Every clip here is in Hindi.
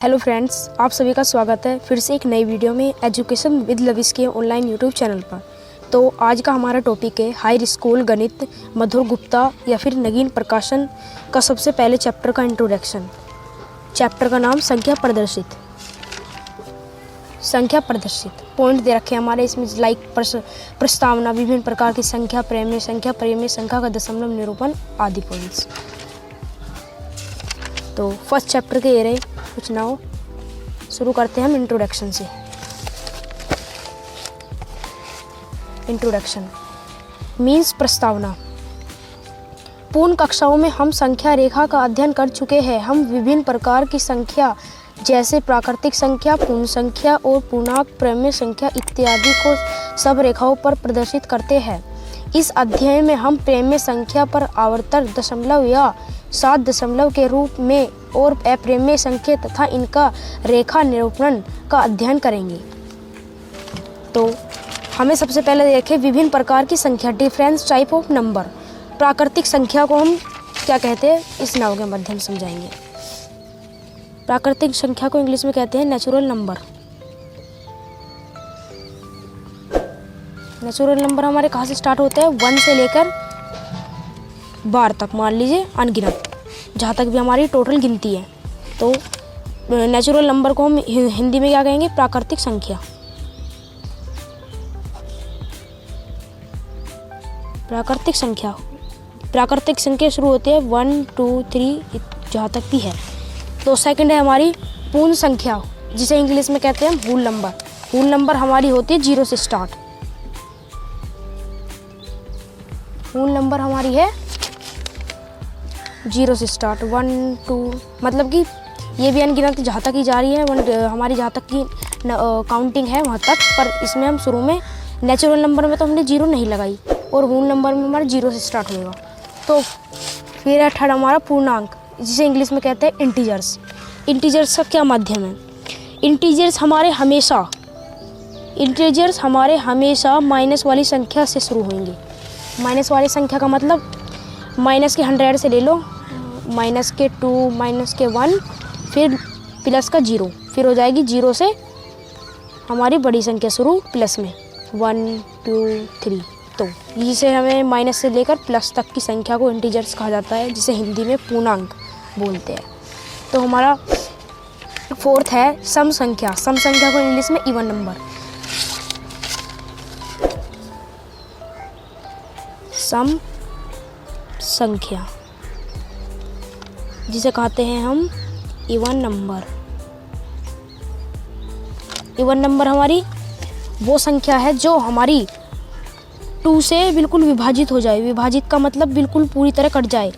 हेलो फ्रेंड्स, आप सभी का स्वागत है फिर से एक नई वीडियो में एजुकेशन विद लविश के ऑनलाइन यूट्यूब चैनल पर। तो आज का हमारा टॉपिक है हाई स्कूल गणित, मधुर गुप्ता या फिर नगीन प्रकाशन का सबसे पहले चैप्टर का इंट्रोडक्शन। चैप्टर का नाम संख्या प्रदर्शित। संख्या प्रदर्शित पॉइंट दे रखे हैं हमारे इसमें, लाइक प्रस्तावना, विभिन्न प्रकार की संख्या, प्रमेय, संख्या का दशमलव निरूपण आदि पॉइंट्स। तो फर्स्ट चैप्टर के ये रहे, कुछ ना हो। शुरू करते हैं हम इंट्रोडक्शन से। इंट्रोडक्शन मीन्स प्रस्तावना। पूर्ण कक्षाओं में हम संख्या रेखा का अध्ययन कर चुके हैं। हम विभिन्न प्रकार की संख्या जैसे प्राकृतिक संख्या, पूर्ण संख्या और पूर्णांक, प्रमेय संख्या इत्यादि को सब रेखाओं पर प्रदर्शित करते हैं। इस अध्याय में हम प्रमेय संख्या पर आवर्तक दशमलव या 7 दशमलव के रूप में और अप्रमेय संख्या तथा इनका रेखा निरूपण का अध्ययन करेंगे। तो हमें सबसे पहले देखें विभिन्न प्रकार की संख्या, डिफरेंस टाइप ऑफ नंबर। प्राकृतिक संख्या को हम क्या कहते हैं, इस नाव के माध्यम से समझाएंगे। प्राकृतिक संख्या को इंग्लिश में कहते हैं नेचुरल नंबर। नेचुरल नंबर हमारे कहाँ से स्टार्ट होते हैं, 1 से लेकर 12 तक, मान लीजिए अनगिनत, जहाँ तक भी हमारी टोटल गिनती है। तो नेचुरल नंबर को हम हिंदी में क्या कहेंगे, प्राकृतिक संख्या। प्राकृतिक संख्या शुरू होती है 1, 2, 3 जहाँ तक भी है। तो सेकंड है हमारी पूर्ण संख्या, जिसे इंग्लिश में कहते हैं होल नंबर। होल नंबर हमारी होती है 0 से स्टार्ट। होल नंबर हमारी है 0 से स्टार्ट, 1, 2, मतलब कि ये भी अनगिनत जहाँ तक ही जा रही है, हमारी जहाँ तक की काउंटिंग है वहाँ तक। पर इसमें हम शुरू में नेचुरल नंबर में तो हमने 0 नहीं लगाई और होल नंबर में हमारा 0 से स्टार्ट होगा। तो फिर है थर्ड हमारा पूर्णांक, जिसे इंग्लिश में कहते हैं इंटीजर्स। इंटीजर्स का क्या माध्यम है, इंटीजर्स हमारे हमेशा माइनस वाली संख्या से शुरू होंगे। माइनस वाली संख्या का मतलब माइनस के 100 से ले लो, माइनस के 2, माइनस के 1, फिर प्लस का 0, फिर हो जाएगी 0 से हमारी बड़ी संख्या शुरू प्लस में 1, 2, 3। तो जिसे हमें माइनस से लेकर प्लस तक की संख्या को इंटीजर्स कहा जाता है, जिसे हिंदी में पूर्णांक बोलते हैं। तो हमारा फोर्थ है सम संख्या। सम संख्या को इंग्लिश में इवन नंबर। सम संख्या जिसे कहते हैं हम इवन नंबर। इवन नंबर हमारी वो संख्या है जो हमारी 2 से बिल्कुल विभाजित हो जाए। विभाजित का मतलब बिल्कुल पूरी तरह कट जाए,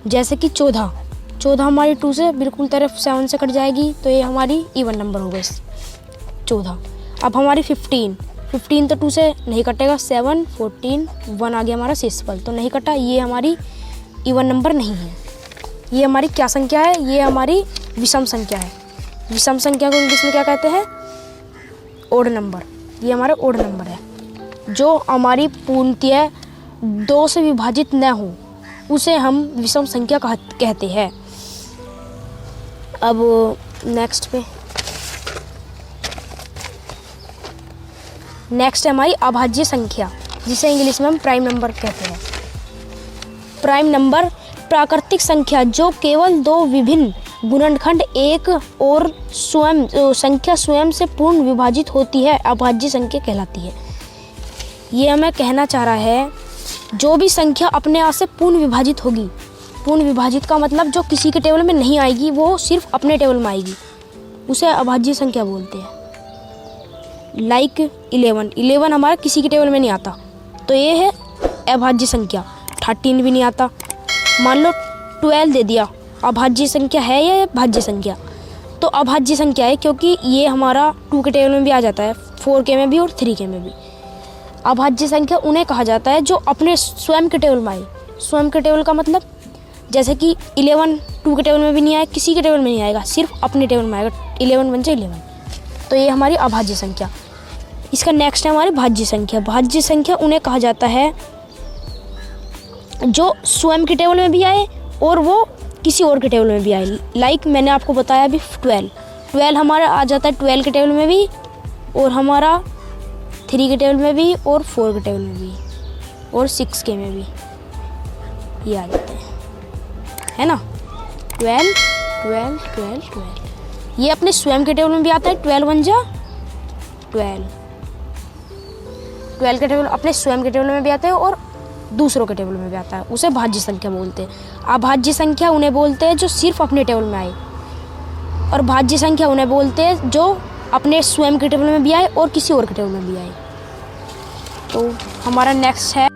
जैसे कि 14 हमारी 2 से बिल्कुल तरफ 7 से कट जाएगी, तो ये हमारी इवन नंबर हो गई 14। अब हमारी 15 तो 2 से नहीं कटेगा, 7, 14, 1 आ गया हमारा शेषफल, तो नहीं कटा, ये हमारी इवन नंबर नहीं है। ये हमारी क्या संख्या है, ये हमारी विषम संख्या है। विषम संख्या को इंग्लिश में क्या कहते हैं, ओड नंबर। ये हमारा ओड नंबर है, जो हमारी पूर्णतः 2 से विभाजित न हो, उसे हम विषम संख्या कहते हैं। अब नेक्स्ट है हमारी अभाज्य संख्या, जिसे इंग्लिश में हम प्राइम नंबर कहते हैं। प्राइम नंबर प्राकृतिक संख्या जो केवल 2 विभिन्न गुणनखंड एक और संख्या स्वयं से पूर्ण विभाजित होती है, अभाज्य संख्या कहलाती है। ये हमें कहना चाह रहा है, जो भी संख्या अपने आप से पूर्ण विभाजित होगी, पूर्ण विभाजित का मतलब जो किसी के टेबल में नहीं आएगी, वो सिर्फ अपने टेबल में आएगी, उसे अभाज्य संख्या बोलते हैं। लाइक 11 हमारा किसी के टेबल में नहीं आता, तो ये है अभाज्य संख्या। 13 भी नहीं आता, मान लो 12 दे दिया, अभाज्य संख्या है या भाज्य संख्या? तो अभाज्य संख्या है, क्योंकि ये हमारा 2 के टेबल में भी आ जाता है, 4 के में भी और 3 के में भी। अभाज्य संख्या उन्हें कहा जाता है जो अपने स्वयं के टेबल में आए। स्वयं के टेबल का मतलब जैसे कि 11 2 के टेबल में भी नहीं आए, किसी के टेबल में नहीं आएगा, सिर्फ अपने टेबल में आएगा। 11 बन जाए 11, तो ये हमारी अभाज्य संख्या। इसका नेक्स्ट है हमारी भाज्य संख्या। भाज्य संख्या उन्हें कहा जाता है जो स्वयं के टेबल में भी आए और वो किसी और के टेबल में भी आए। लाइक मैंने आपको बताया अभी 12 हमारा आ जाता है 12 के टेबल में भी, और हमारा 3 के टेबल में भी, और 4 के टेबल में भी, और 6 के में भी ये आ जाते हैं, है ना। 12 12 12 12 ये अपने स्वयं के टेबल में भी आता है। 12 1 जा 12, 12 के टेबल अपने स्वयं के टेबल में भी आता है और दूसरों के टेबल में भी आता है। उसे भाज्य संख्या बोलते हैं। अभाज्य संख्या उन्हें बोलते हैं जो सिर्फ अपने टेबल में आए, और भाज्य संख्या उन्हें बोलते हैं जो अपने स्वयं के टेबल में भी आए और किसी और के टेबल में भी आए। तो हमारा नेक्स्ट है